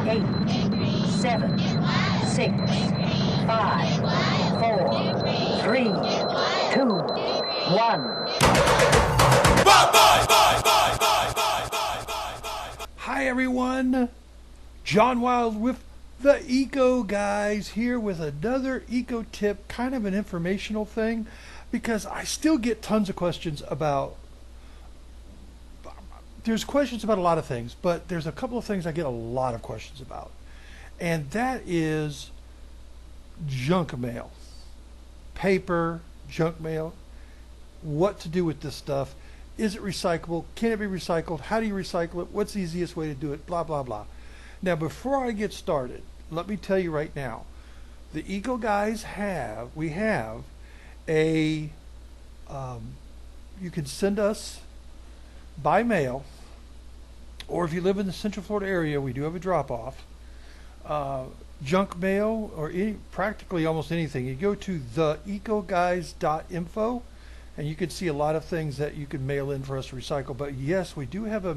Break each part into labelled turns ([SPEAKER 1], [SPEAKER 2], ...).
[SPEAKER 1] 8, 7, 6, 5, 4, 3, 2, 1.
[SPEAKER 2] Hi everyone, John Wild with the Eco Guys here with another eco tip, kind of an informational thing, because I still get tons of questions about, there's questions about a lot of things, but there's a couple of things I get a lot of questions about, and that is junk mail, paper, junk mail, what to do with this stuff. Is it recyclable? Can it be recycled? How do you recycle it? What's the easiest way to do it? Blah, blah, blah. Now, before I get started, let me tell you right now, the Eco Guys we have a, you can send us by mail, or if you live in the Central Florida area, we do have a drop-off. Junk mail, or practically almost anything. You go to theecoguys.info, and you can see a lot of things that you can mail in for us to recycle. But yes, we do have a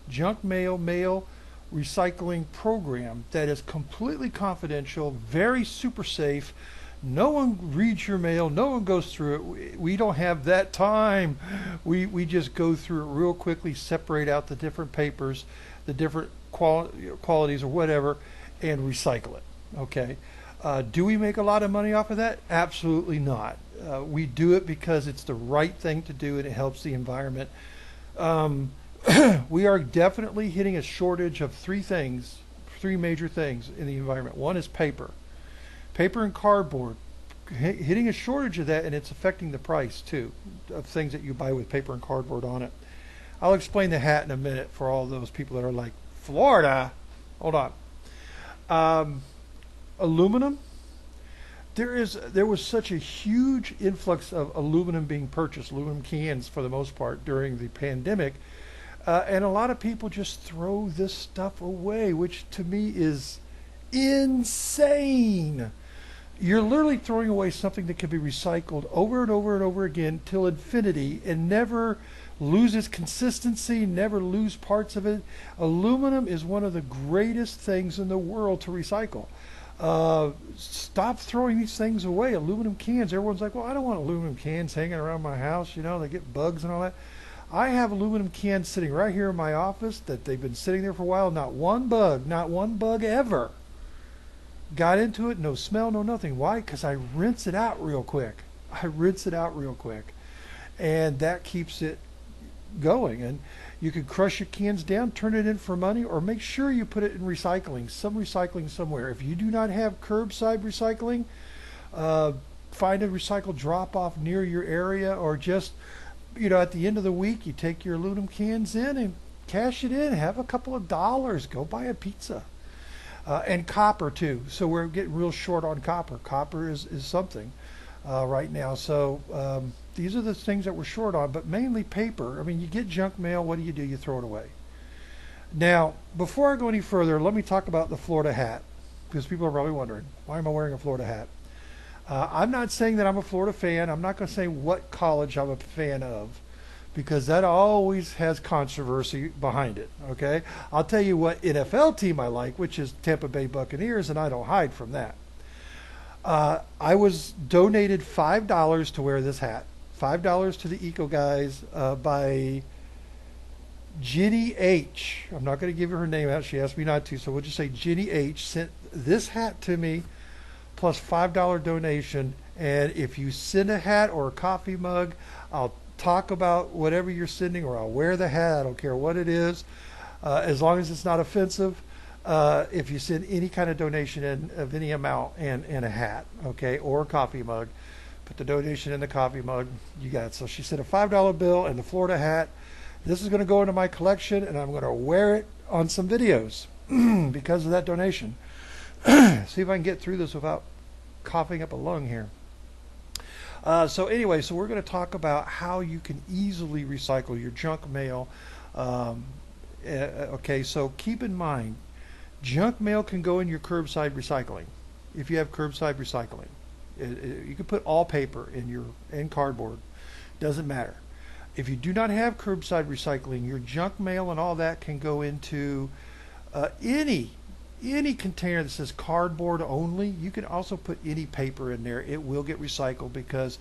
[SPEAKER 2] junk mail recycling program that is completely confidential, very super safe. No one reads your mail, no one goes through it. We don't have that time. We just go through it real quickly, separate out the different papers, the different qualities or whatever, and recycle it. Okay. Do we make a lot of money off of that? Absolutely not. We do it because it's the right thing to do and it helps the environment. We are definitely hitting a shortage of three major things in the environment. One is paper and cardboard, hitting a shortage of that, and it's affecting the price too of things that you buy with paper and cardboard on it. I'll explain the hat in a minute for all those people that are like, Florida, hold on. Aluminum. There was such a huge influx of aluminum being purchased, aluminum cans for the most part during the pandemic, and a lot of people just throw this stuff away, which to me is insane. You're literally throwing away something that can be recycled over and over and over again till infinity and never lose its consistency, never lose parts of it. Aluminum is one of the greatest things in the world to recycle. Stop throwing these things away. Aluminum cans, everyone's like, well, I don't want aluminum cans hanging around my house, they get bugs and all that. I have aluminum cans sitting right here in my office that they've been sitting there for a while. Not one bug ever got into it. No smell, no nothing. Why? Because I rinse it out real quick. And that keeps it going. And you can crush your cans down, turn it in for money, or make sure you put it in recycling somewhere. If you do not have curbside recycling, find a recycle drop-off near your area, or just, at the end of the week, you take your aluminum cans in and cash it in, have a couple of dollars, go buy a pizza. And copper too. So we're getting real short on copper. Copper is something right now. So these are the things that we're short on, but mainly paper. I mean, you get junk mail, what do? You throw it away. Now, before I go any further, let me talk about the Florida hat, because people are probably wondering, why am I wearing a Florida hat? I'm not saying that I'm a Florida fan. I'm not going to say what college I'm a fan of, because that always has controversy behind it, okay? I'll tell you what NFL team I like, which is Tampa Bay Buccaneers, and I don't hide from that. I was donated $5 to wear this hat. $5 to the Eco Guys by Jenny H. I'm not going to give her name out. She asked me not to, so we'll just say Jenny H. sent this hat to me plus $5 donation. And if you send a hat or a coffee mug, I'll talk about whatever you're sending, or I'll wear the hat. I don't care what it is, as long as it's not offensive. If you send any kind of donation of any amount and a hat, okay, or a coffee mug, put the donation in the coffee mug, you got it. So she sent a $5 bill and the Florida hat. This is going to go into my collection, and I'm going to wear it on some videos because of that donation. See if I can get through this without coughing up a lung here. So anyway, so we're going to talk about how you can easily recycle your junk mail. Okay, so keep in mind, junk mail can go in your curbside recycling. If you have curbside recycling, you can put all paper in cardboard. Doesn't matter. If you do not have curbside recycling, your junk mail and all that can go into any any container that says cardboard only, you can also put any paper in there. It will get recycled because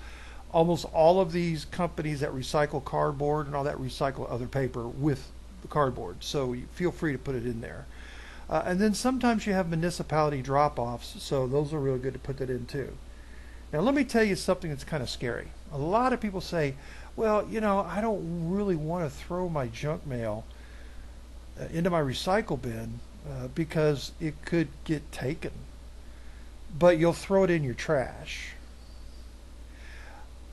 [SPEAKER 2] almost all of these companies that recycle cardboard and all that recycle other paper with the cardboard. So you feel free to put it in there. And then sometimes you have municipality drop-offs, so those are really good to put that in too. Now let me tell you something that's kind of scary. A lot of people say, well, you know, I don't really want to throw my junk mail into my recycle bin because it could get taken. But you'll throw it in your trash.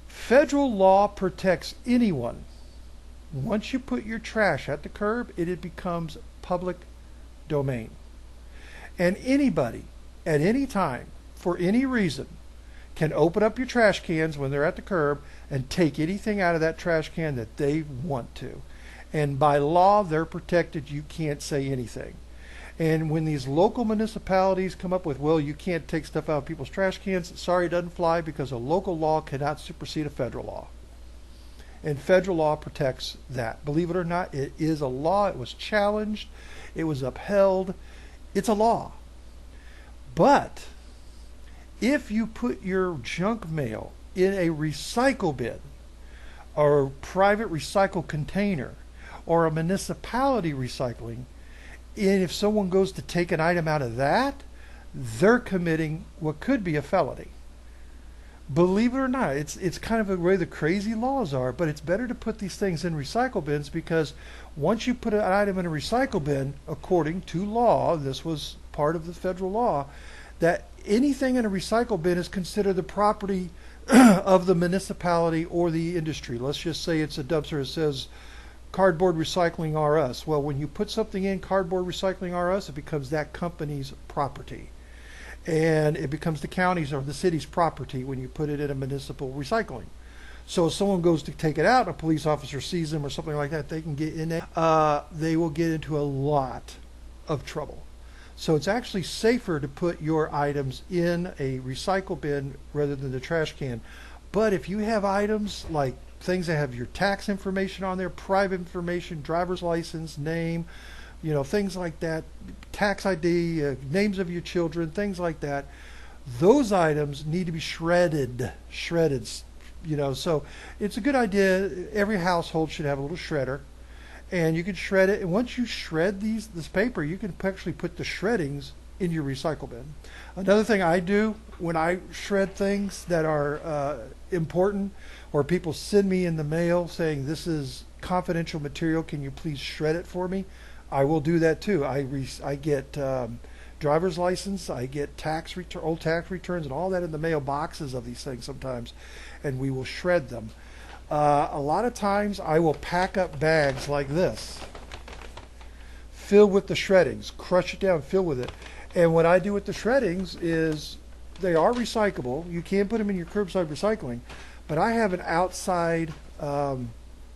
[SPEAKER 2] Federal law protects anyone. Once you put your trash at the curb, it becomes public domain. And anybody, at any time, for any reason, can open up your trash cans when they're at the curb and take anything out of that trash can that they want to. And by law, they're protected. You can't say anything. And when these local municipalities come up with, well, you can't take stuff out of people's trash cans, sorry, it doesn't fly because a local law cannot supersede a federal law. And federal law protects that. Believe it or not, it is a law. It was challenged. It was upheld. It's a law. But if you put your junk mail in a recycle bin or a private recycle container or a municipality recycling, and if someone goes to take an item out of that, they're committing what could be a felony. Believe it or not, it's kind of the way the crazy laws are, but it's better to put these things in recycle bins because once you put an item in a recycle bin, according to law, this was part of the federal law, that anything in a recycle bin is considered the property of the municipality or the industry. Let's just say it's a dumpster that says Cardboard Recycling R Us. Well, when you put something in Cardboard Recycling R Us, it becomes that company's property. And it becomes the county's or the city's property when you put it in a municipal recycling. So if someone goes to take it out, a police officer sees them or something like that, they can get in it. They will get into a lot of trouble. So it's actually safer to put your items in a recycle bin rather than the trash can. But if you have items like things that have your tax information on there, private information, driver's license, name, you know, things like that, tax ID, names of your children, things like that, those items need to be shredded, you know. So it's a good idea. Every household should have a little shredder, and you can shred it. And once you shred this paper, you can actually put the shreddings in your recycle bin. Another thing I do when I shred things that are important, or people send me in the mail saying this is confidential material, can you please shred it for me? I will do that too. I get driver's license, I get old tax returns and all that in the mail boxes of these things sometimes, and we will shred them. A lot of times I will pack up bags like this, filled with the shreddings, crush it down, fill with it. And what I do with the shreddings is they are recyclable. You can put them in your curbside recycling, but I have an outside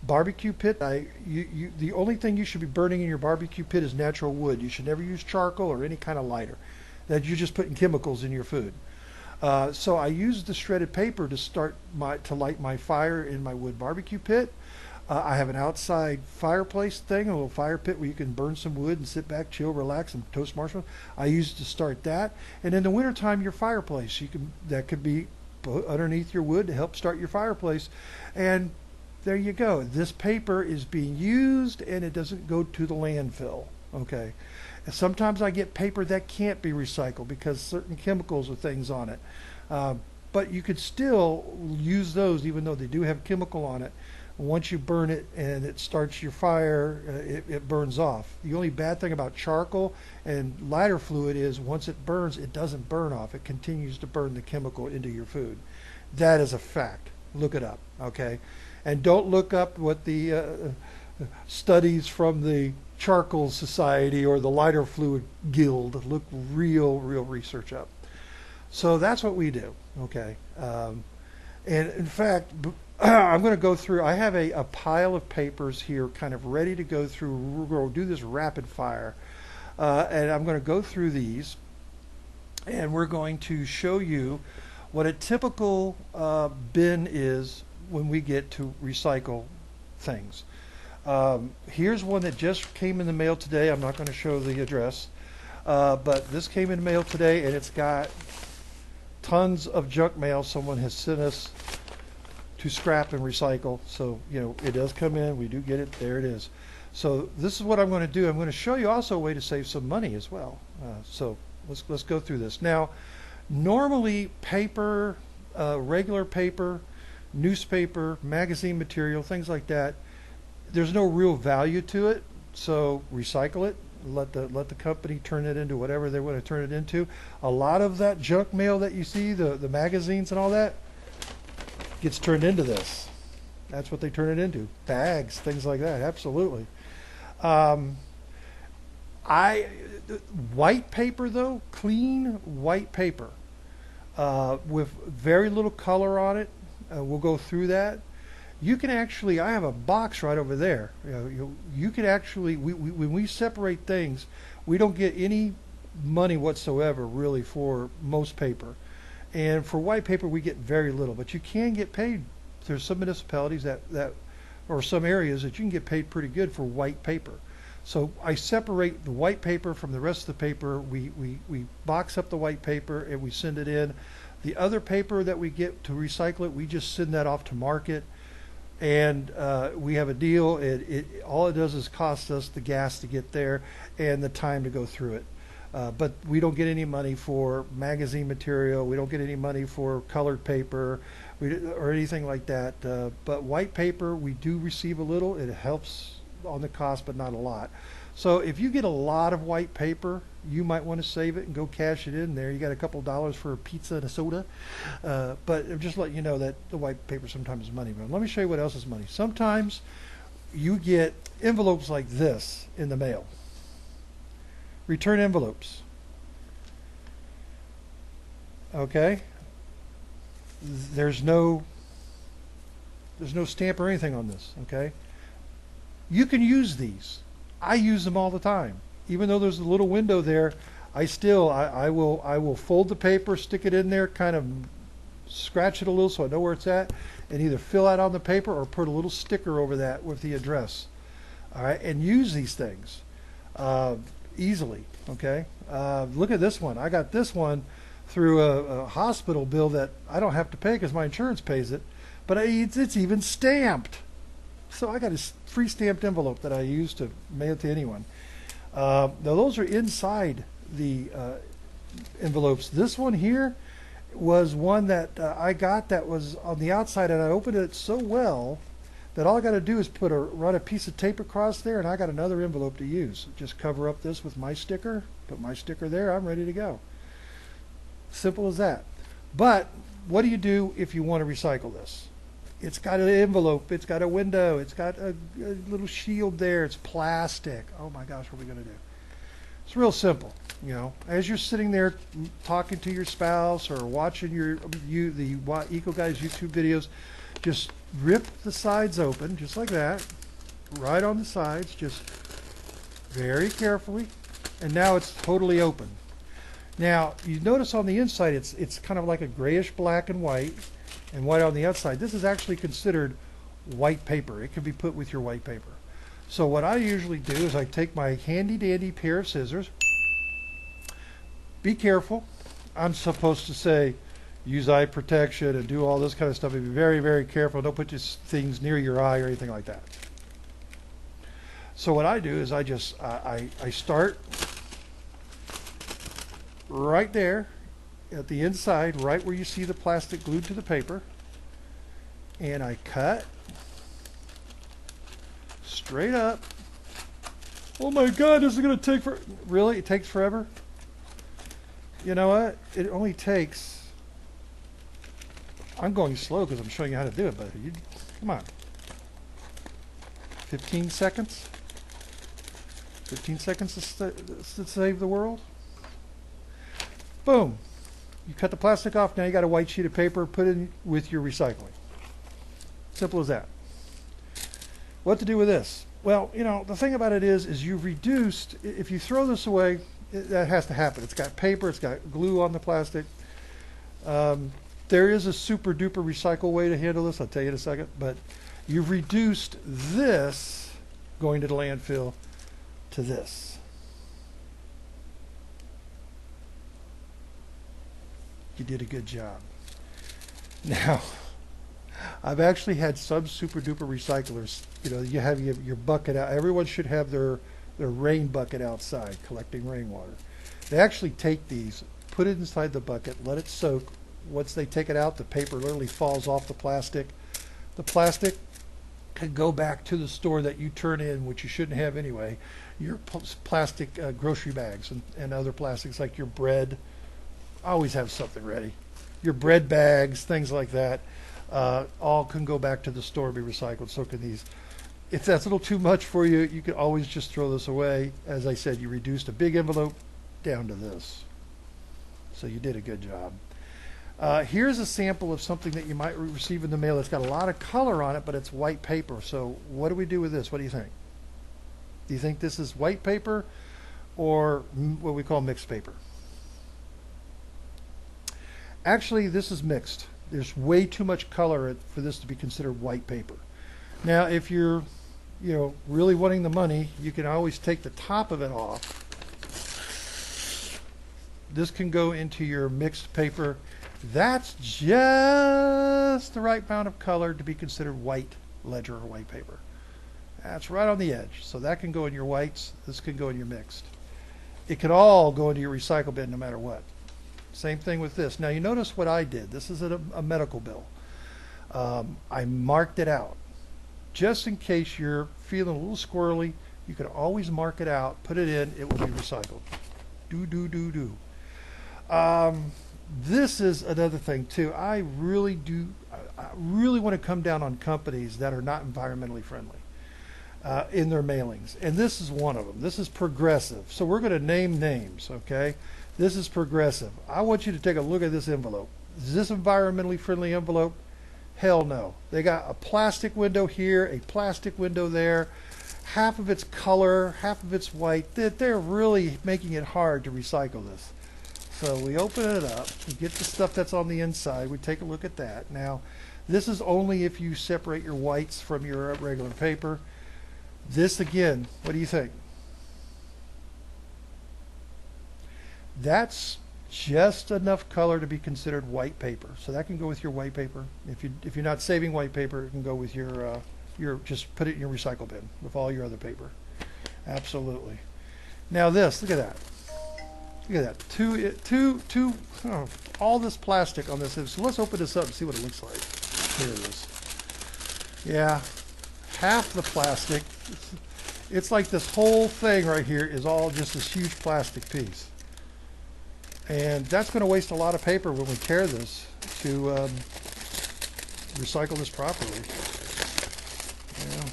[SPEAKER 2] barbecue pit. The only thing you should be burning in your barbecue pit is natural wood. You should never use charcoal or any kind of lighter. That you're just putting chemicals in your food. So I use the shredded paper to light my fire in my wood barbecue pit. I have an outside fireplace thing, a little fire pit where you can burn some wood and sit back, chill, relax, and toast marshmallows. I use it to start that. And in the wintertime, your fireplace, that could be underneath your wood to help start your fireplace. And there you go. This paper is being used and it doesn't go to the landfill. Okay. And sometimes I get paper that can't be recycled because certain chemicals or things on it. But you could still use those even though they do have chemical on it. Once you burn it and it starts your fire, it burns off. The only bad thing about charcoal and lighter fluid is once it burns, it doesn't burn off. It continues to burn the chemical into your food. That is a fact. Look it up, okay? And don't look up what the studies from the Charcoal Society or the Lighter Fluid Guild. Look real research up. So that's what we do, okay? And in fact, I'm going to go through, I have a pile of papers here kind of ready to go through. We're going to do this rapid fire. And I'm going to go through these and we're going to show you what a typical bin is when we get to recycle things. Here's one that just came in the mail today. I'm not going to show the address. But this came in the mail today, and it's got tons of junk mail someone has sent us to scrap and recycle. So, you know, it does come in. We do get it. There it is. So this is what I'm going to do. I'm going to show you also a way to save some money as well. So let's go through this. Now, normally paper, regular paper, newspaper, magazine material, things like that, there's no real value to it. So recycle it. Let the company turn it into whatever they want to turn it into. A lot of that junk mail that you see, the magazines and all that, gets turned into this. That's what they turn it into. Bags, things like that. Absolutely. White paper though, clean white paper with very little color on it. We'll go through that. You can actually, I have a box right over there. You can actually, when we separate things, we don't get any money whatsoever really for most paper. And for white paper, we get very little, but you can get paid. There's some municipalities that or some areas that you can get paid pretty good for white paper. So I separate the white paper from the rest of the paper. We box up the white paper and we send it in. The other paper that we get to recycle it, we just send that off to market. And we have a deal. All it does is cost us the gas to get there and the time to go through it. But we don't get any money for magazine material. We don't get any money for colored paper or anything like that. But white paper, we do receive a little. It helps on the cost, but not a lot. So if you get a lot of white paper, you might want to save it and go cash it in there. You got a couple dollars for a pizza and a soda. But I'm just letting you know that the white paper sometimes is money. But let me show you what else is money. Sometimes you get envelopes like this in the mail. Return envelopes. Okay. There's no stamp or anything on this. Okay. You can use these. I use them all the time. Even though there's a little window there, I will fold the paper, stick it in there, kind of scratch it a little so I know where it's at, and either fill out on the paper or put a little sticker over that with the address. All right, and use these things easily. Okay, look at this one. I got this one through a hospital bill that I don't have to pay because my insurance pays it, but it's even stamped. So I got a free stamped envelope that I use to mail to anyone. Now those are inside the envelopes. This one here was one that I got that was on the outside, and I opened it so well that all I got to do is run a piece of tape across there, and I got another envelope to use. Just cover up this with my sticker, put my sticker there, I'm ready to go. Simple as that. But what do you do if you want to recycle this? It's got an envelope, it's got a window, it's got a little shield there, it's plastic. Oh my gosh, what are we going to do? It's real simple. You know, as you're sitting there talking to your spouse or watching the EcoGuys YouTube videos, just rip the sides open, just like that, right on the sides, just very carefully, and now it's totally open. Now, you notice on the inside, it's kind of like a grayish black and white on the outside. This is actually considered white paper. It can be put with your white paper. So what I usually do is I take my handy dandy pair of scissors. Be careful. I'm supposed to say use eye protection and do all this kind of stuff. Be very, very careful. Don't put these things near your eye or anything like that. So what I do is I start right there at the inside, right where you see the plastic glued to the paper, and I cut straight up. Oh my God, this is going to take really? It takes forever? You know what? It only takes, I'm going slow because I'm showing you how to do it, but come on. 15 seconds? 15 seconds to save the world? Boom. You cut the plastic off, now you got a white sheet of paper, put in with your recycling. Simple as that. What to do with this? Well, you know, the thing about it is you've reduced, if you throw this away, that has to happen. It's got paper, it's got glue on the plastic. There is a super duper recycle way to handle this, I'll tell you in a second, but you've reduced this going to the landfill to this. you did a good job. Now, I've actually had some super duper recyclers. You know, you have your bucket out. Everyone should have their rain bucket outside collecting rainwater. They actually take these, put it inside the bucket, let it soak. Once they take it out, the paper literally falls off the plastic. The plastic can go back to the store that you turn in, which you shouldn't have anyway, your plastic grocery bags and other plastics like your bread. Always have something ready. Your bread bags, things like that, all can go back to the store and be recycled. So can these. If that's a little too much for you, you can always just throw this away. As I said, you reduced a big envelope down to this. So you did a good job. Here's a sample of something that you might receive in the mail. It's got a lot of color on it, but it's white paper. So what do we do with this? What do you think? Do you think this is white paper or what we call mixed paper? Actually, this is mixed. There's way too much color for this to be considered white paper. Now, if you're, really wanting the money, you can always take the top of it off. This can go into your mixed paper. That's just the right amount of color to be considered white ledger or white paper. That's right on the edge. So that can go in your whites. This can go in your mixed. It can all go into your recycle bin no matter what. Same thing with this. Now you notice what I did. This is a medical bill. I marked it out. Just in case you're feeling a little squirrely, you can always mark it out, put it in, it will be recycled. Do. This is another thing too. I really want to come down on companies that are not environmentally friendly in their mailings. And this is one of them. This is Progressive. So we're going to name names, okay? This is Progressive. I want you to take a look at this envelope. Is this environmentally friendly envelope? Hell no. They got a plastic window here, a plastic window there. Half of it's color, half of it's white. They're really making it hard to recycle this. So we open it up, we get the stuff that's on the inside, we take a look at that. Now, this is only if you separate your whites from your regular paper. This again, what do you think? That's just enough color to be considered white paper. So that can go with your white paper. If you're not saving white paper, it can go with your just put it in your recycle bin with all your other paper. Absolutely. Now this, look at that. Look at that. All this plastic on this. So let's open this up and see what it looks like. Here it is. Yeah, half the plastic. It's like this whole thing right here is all just this huge plastic piece. And that's going to waste a lot of paper when we tear this to recycle this properly. Yeah.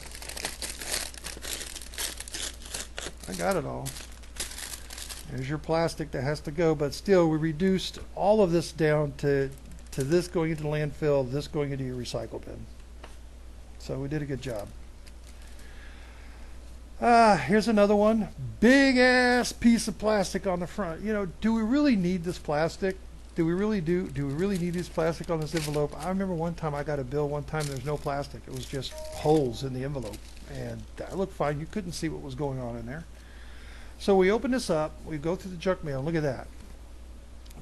[SPEAKER 2] I got it all. There's your plastic that has to go, but still we reduced all of this down to this going into the landfill, this going into your recycle bin. So we did a good job. Here's another one. Big ass piece of plastic on the front. Do we really need this plastic? Do we really need this plastic on this envelope? I remember one time I got a bill there's no plastic. It was just holes in the envelope. And that looked fine. You couldn't see what was going on in there. So we open this up, we go through the junk mail, look at that.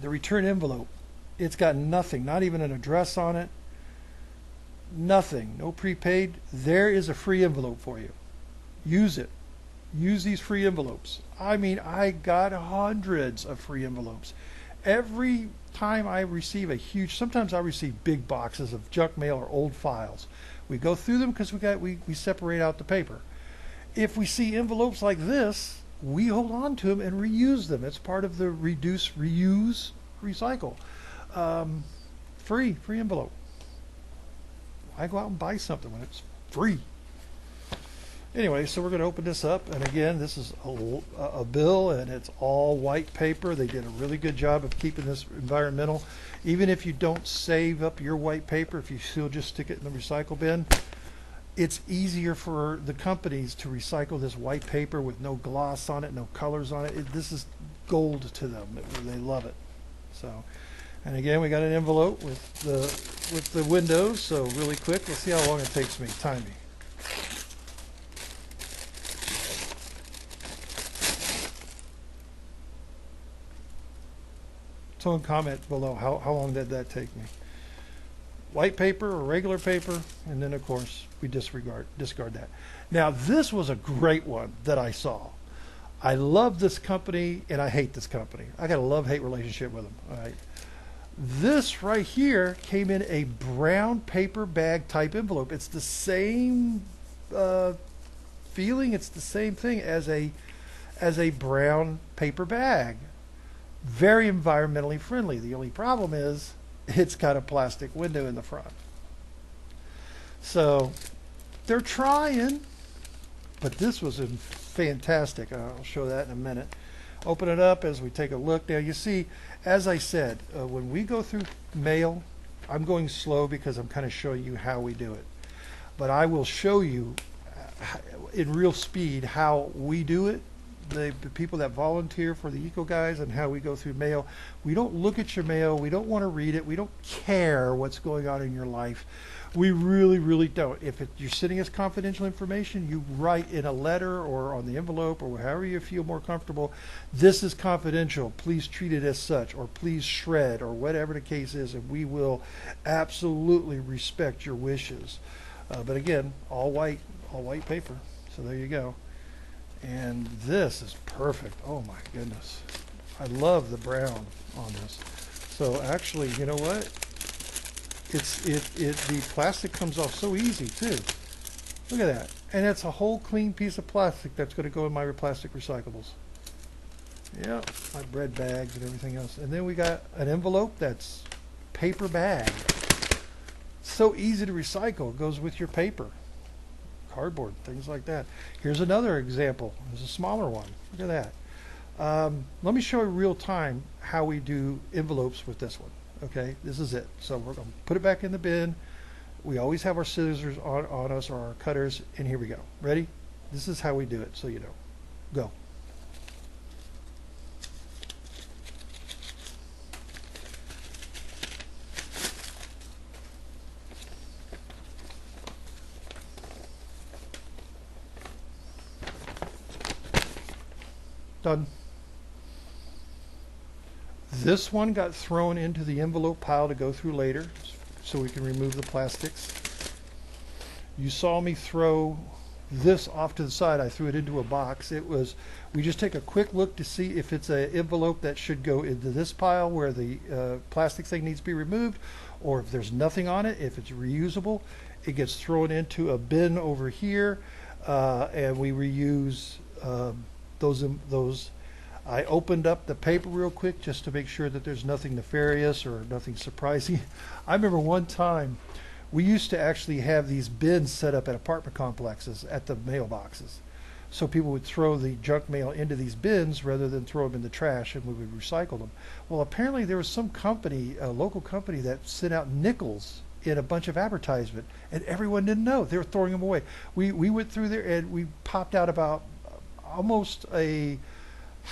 [SPEAKER 2] The return envelope, it's got nothing, not even an address on it. Nothing, no prepaid. There is a free envelope for you. Use it. Use these free envelopes. I mean, I got hundreds of free envelopes. Every time I receive sometimes I receive big boxes of junk mail or old files. We go through them because we separate out the paper. If we see envelopes like this, we hold on to them and reuse them. It's part of the reduce, reuse, recycle. Free envelope. Why go out and buy something when it's free? Anyway, so we're going to open this up, and again, this is a bill, and it's all white paper. They did a really good job of keeping this environmental. Even if you don't save up your white paper, if you still just stick it in the recycle bin, it's easier for the companies to recycle this white paper with no gloss on it, no colors on it. This is gold to them. They love it. So, and again, we got an envelope with the windows. So really quick, let's see how long it takes me. Time me. Someone comment below how long did that take me. White paper or regular paper, and then of course we discard that. Now this was a great one that I saw. I love this company and I hate this company. I got a love-hate relationship with them. All right. This right here came in a brown paper bag type envelope. It's the same feeling. It's the same thing as a brown paper bag. Very environmentally friendly. The only problem is it's got a plastic window in the front. So they're trying, but this was fantastic. I'll show that in a minute. Open it up as we take a look. Now you see, as I said, when we go through mail, I'm going slow because I'm kind of showing you how we do it. But I will show you in real speed how we do it. The people that volunteer for the Eco Guys and how we go through mail. We don't look at your mail. We don't want to read it. We don't care what's going on in your life. We really, really don't. If you're sending us confidential information, you write in a letter or on the envelope or however you feel more comfortable, this is confidential. Please treat it as such, or please shred, or whatever the case is, and we will absolutely respect your wishes. But again, all white paper. So there you go. And this is perfect. Oh my goodness. I love the brown on this. So actually, you know what? The plastic comes off so easy too. Look at that. And it's a whole clean piece of plastic that's going to go in my plastic recyclables. Yeah, my bread bags and everything else. And then we got an envelope that's paper bag. So easy to recycle. It goes with your paper. Cardboard, things like that. Here's another example. There's a smaller one. Look at that. Let me show you real time how we do envelopes with this one. Okay, this is it. So we're going to put it back in the bin. We always have our scissors on us or our cutters, and here we go. Ready? This is how we do it, so you know. Go. Done. This one got thrown into the envelope pile to go through later, so we can remove the plastics. You saw me throw this off to the side. I threw it into a box. We just take a quick look to see if it's an envelope that should go into this pile where the plastic thing needs to be removed, or if there's nothing on it, if it's reusable, it gets thrown into a bin over here, and we reuse those. I opened up the paper real quick just to make sure that there's nothing nefarious or nothing surprising. I remember one time we used to actually have these bins set up at apartment complexes at the mailboxes. So people would throw the junk mail into these bins rather than throw them in the trash, and we would recycle them. Well, apparently there was some company, a local company, that sent out nickels in a bunch of advertisement, and everyone didn't know. They were throwing them away. We went through there and we popped out about almost a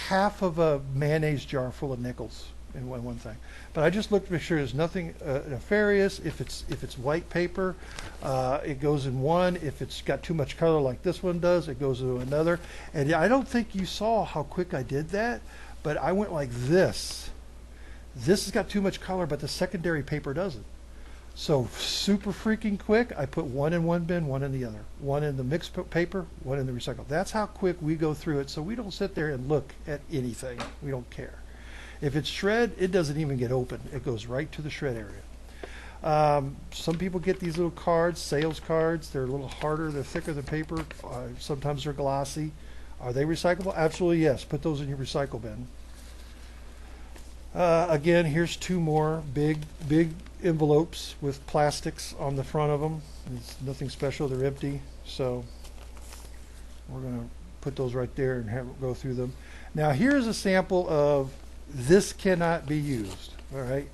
[SPEAKER 2] half of a mayonnaise jar full of nickels in one thing. But I just looked to make sure there's nothing nefarious. If it's white paper, it goes in one. If it's got too much color like this one does, it goes into another. And I don't think you saw how quick I did that, but I went like this. This has got too much color, but the secondary paper doesn't. So super freaking quick. I put one in one bin, one in the other. One in the mixed paper, one in the recycle. That's how quick we go through it. So we don't sit there and look at anything. We don't care. If it's shred, it doesn't even get open. It goes right to the shred area. Some people get these little cards, sales cards. They're a little harder. They're thicker than paper. Sometimes they're glossy. Are they recyclable? Absolutely yes. Put those in your recycle bin. Again, here's two more big envelopes with plastics on the front of them. It's nothing special. They're empty. So we're going to put those right there and go through them. Now here's a sample of this cannot be used. All right.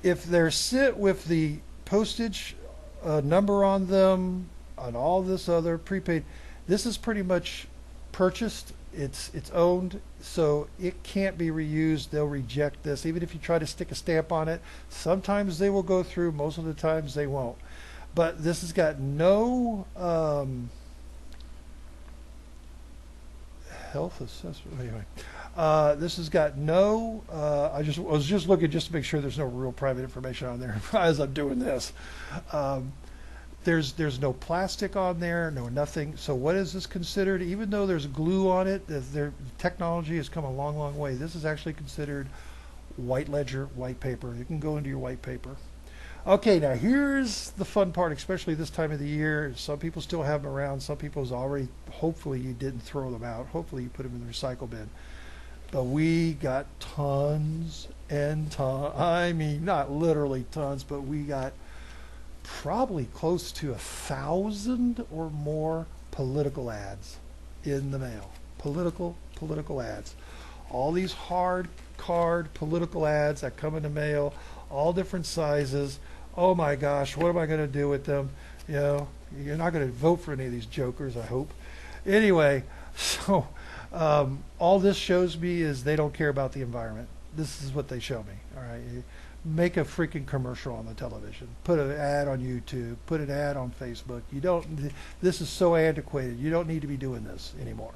[SPEAKER 2] If they're sit with the postage number on them and all this other prepaid, this is pretty much purchased. It's owned, so it can't be reused. They'll reject this. Even if you try to stick a stamp on it, sometimes they will go through, most of the times they won't. But this has got no health assessment. Anyway, this has got no. I was just looking just to make sure there's no real private information on there as I'm doing this. There's no plastic on there, no nothing. So what is this considered? Even though there's glue on it, their technology has come a long, long way. This is actually considered white ledger, white paper. It can go into your white paper. Okay, now here's the fun part, especially this time of the year. Some people still have them around. Some people's already, hopefully you didn't throw them out. Hopefully you put them in the recycle bin. But we got tons and tons. I mean, not literally tons, but we got probably close to 1,000 or more political ads in the mail. Political ads. All these hard card political ads that come in the mail, all different sizes. Oh my gosh, what am I going to do with them? You know, you're not going to vote for any of these jokers, I hope. Anyway, so all this shows me is they don't care about the environment. This is what they show me. All right, make a freaking commercial on the television. Put an ad on YouTube. Put an ad on Facebook. You don't. This is so antiquated. You don't need to be doing this anymore.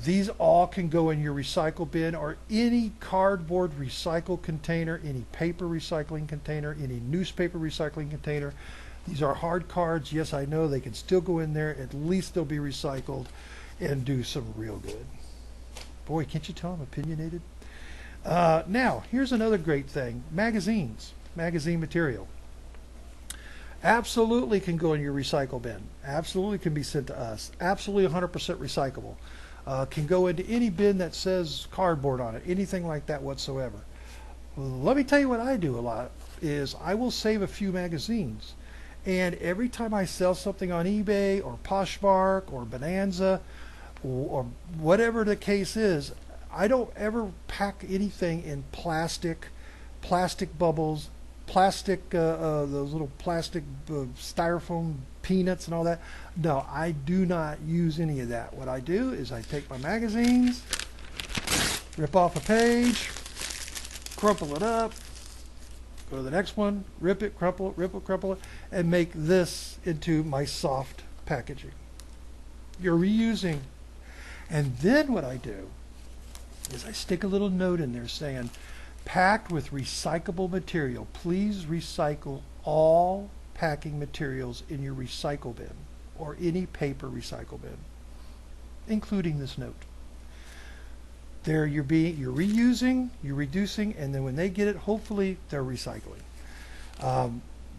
[SPEAKER 2] These all can go in your recycle bin or any cardboard recycle container, any paper recycling container, any newspaper recycling container. These are hard cards. Yes, I know they can still go in there. At least they'll be recycled and do some real good. Boy, can't you tell I'm opinionated? Now, here's another great thing. Magazines, magazine material. Absolutely can go in your recycle bin. Absolutely can be sent to us. Absolutely 100% recyclable. Can go into any bin that says cardboard on it, anything like that whatsoever. Well, let me tell you what I do a lot is I will save a few magazines, and every time I sell something on eBay or Poshmark or Bonanza or whatever the case is, I don't ever pack anything in plastic bubbles, those little plastic styrofoam peanuts and all that. No, I do not use any of that. What I do is I take my magazines, rip off a page, crumple it up, go to the next one, rip it, crumple it, crumple it, and make this into my soft packaging. You're reusing. And then what I do is I stick a little note in there saying, packed with recyclable material. Please recycle all packing materials in your recycle bin or any paper recycle bin, including this note. There you're reusing, you're reducing, and then when they get it, hopefully they're recycling.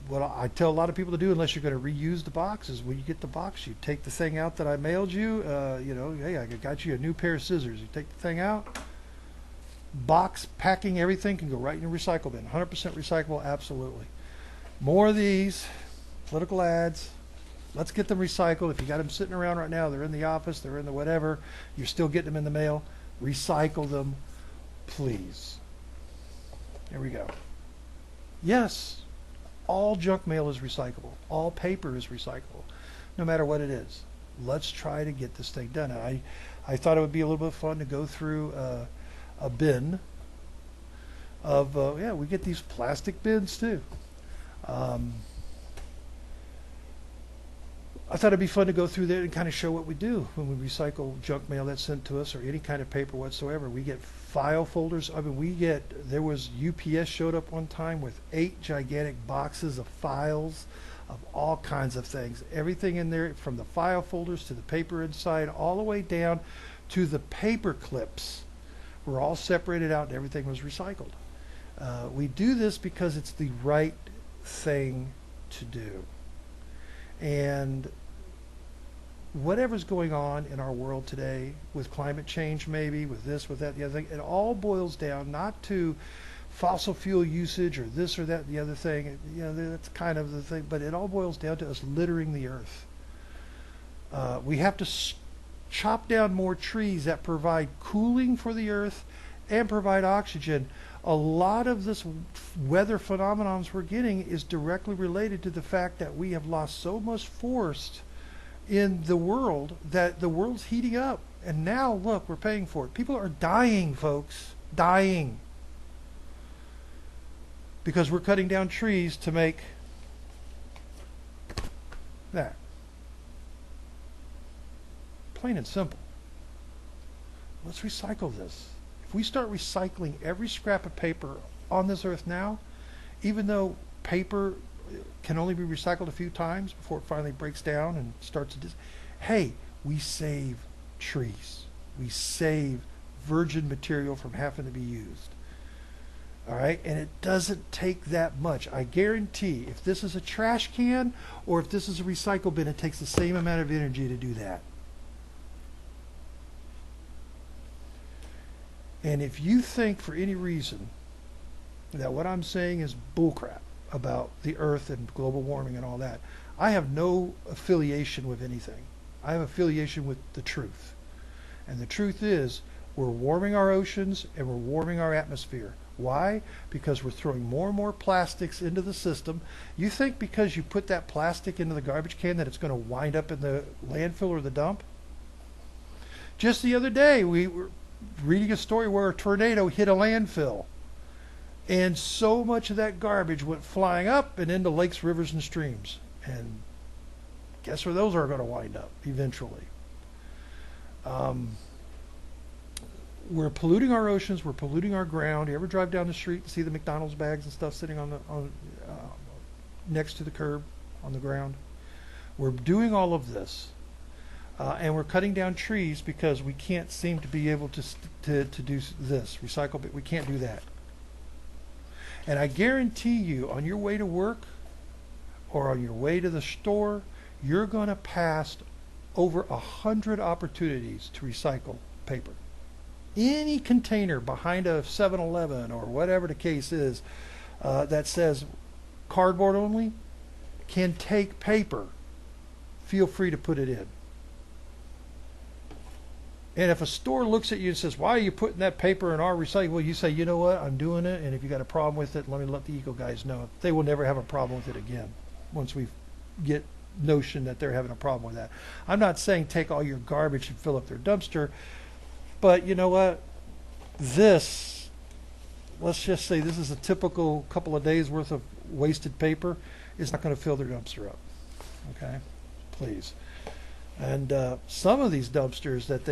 [SPEAKER 2] What I tell a lot of people to do, unless you're going to reuse the box, is when you get the box, you take the thing out that I mailed you. Hey, I got you a new pair of scissors. You take the thing out. Box, packing, everything can go right in your recycle bin. 100% recyclable, absolutely. More of these political ads. Let's get them recycled. If you got them sitting around right now, they're in the office, they're in the whatever, you're still getting them in the mail, recycle them, please. There we go. Yes, all junk mail is recyclable. All paper is recyclable, no matter what it is. Let's try to get this thing done. I thought it would be a little bit fun to go through a bin of, we get these plastic bins too. I thought it'd be fun to go through there and kind of show what we do when we recycle junk mail that's sent to us or any kind of paper whatsoever. We get file folders. I mean, there was UPS showed up one time with 8 gigantic boxes of files of all kinds of things. Everything in there from the file folders to the paper inside all the way down to the paper clips were all separated out and everything was recycled. We do this because it's the right thing to do. And whatever's going on in our world today with climate change, maybe with this, with that, the other thing, it all boils down not to fossil fuel usage or this or that, the other thing. That's kind of the thing, but it all boils down to us littering the earth. We have to chop down more trees that provide cooling for the earth and provide oxygen. A lot of this weather phenomenons we're getting is directly related to the fact that we have lost so much forest in the world that the world's heating up. And now, look, we're paying for it. People are dying, folks. Dying. Because we're cutting down trees to make that. Plain and simple. let's recycle this. If we start recycling every scrap of paper on this earth now, even though paper can only be recycled a few times before it finally breaks down and starts to hey, we save trees. We save virgin material from having to be used. All right, and it doesn't take that much. I guarantee if this is a trash can or if this is a recycle bin, it takes the same amount of energy to do that. And if you think for any reason that what I'm saying is bullcrap about the earth and global warming and all that, I have no affiliation with anything. I have affiliation with the truth. And the truth is, we're warming our oceans and we're warming our atmosphere. Why? Because we're throwing more and more plastics into the system. You think because you put that plastic into the garbage can that it's going to wind up in the landfill or the dump? Just the other day, we were reading a story where a tornado hit a landfill. And so much of that garbage went flying up and into lakes, rivers, and streams. And guess where those are going to wind up eventually? We're polluting our oceans. We're polluting our ground. You ever drive down the street and see the McDonald's bags and stuff sitting on next to the curb on the ground? We're doing all of this, and we're cutting down trees because we can't seem to be able to do this recycle. But we can't do that. And I guarantee you, on your way to work or on your way to the store, you're going to pass over 100 opportunities to recycle paper. Any container behind a 7-Eleven or whatever the case is that says cardboard only can take paper, feel free to put it in. And if a store looks at you and says, why are you putting that paper in our recycle? Well, you say, you know what, I'm doing it, and if you got a problem with it, let me let the eco guys know. They will never have a problem with it again once we get notion that they're having a problem with that. I'm not saying take all your garbage and fill up their dumpster, but you know what? This, let's just say this is a typical couple of days worth of wasted paper, is not going to fill their dumpster up. Okay? Please. And some of these dumpsters that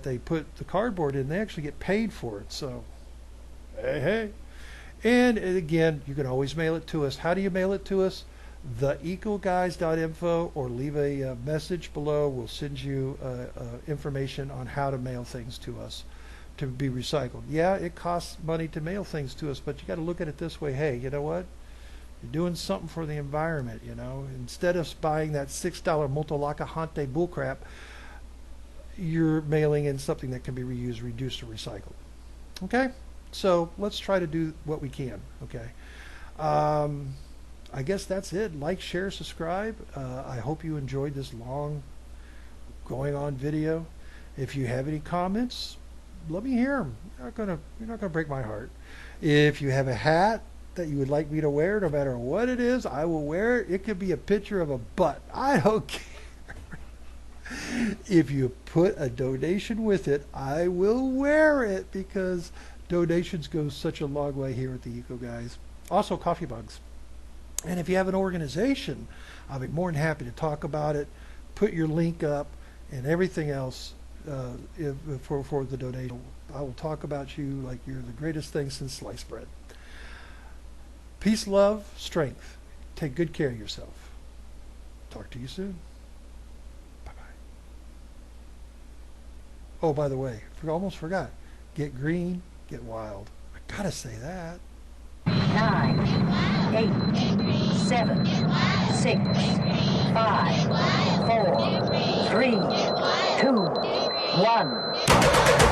[SPEAKER 2] they put the cardboard in, they actually get paid for it. So, hey. And again, you can always mail it to us. How do you mail it to us? theecoguys.info, or leave a message below. We'll send you information on how to mail things to us to be recycled. Yeah, it costs money to mail things to us, but you got to look at it this way. Hey, you know what? You're doing something for the environment, you know. Instead of buying that $6 Motolaka Hante bullcrap, you're mailing in something that can be reused, reduced, or recycled. Okay? So let's try to do what we can. Okay? I guess that's it. Like, share, subscribe. I hope you enjoyed this long going on video. If you have any comments, let me hear them. You're not gonna break my heart. If you have a hat that you would like me to wear, no matter what it is, I will wear it. It could be a picture of a butt. I don't care. If you put a donation with it, I will wear it, because donations go such a long way here at the Eco Guys. Also, coffee mugs. And if you have an organization, I'll be more than happy to talk about it, put your link up, and everything else for the donation. I will talk about you like you're the greatest thing since sliced bread. Peace, love, strength. Take good care of yourself. Talk to you soon. Bye-bye. Oh, by the way, almost forgot. Get green, get wild. I gotta say that.
[SPEAKER 1] 9, 8, 7, 6, 5, 4, 3, 2, 1.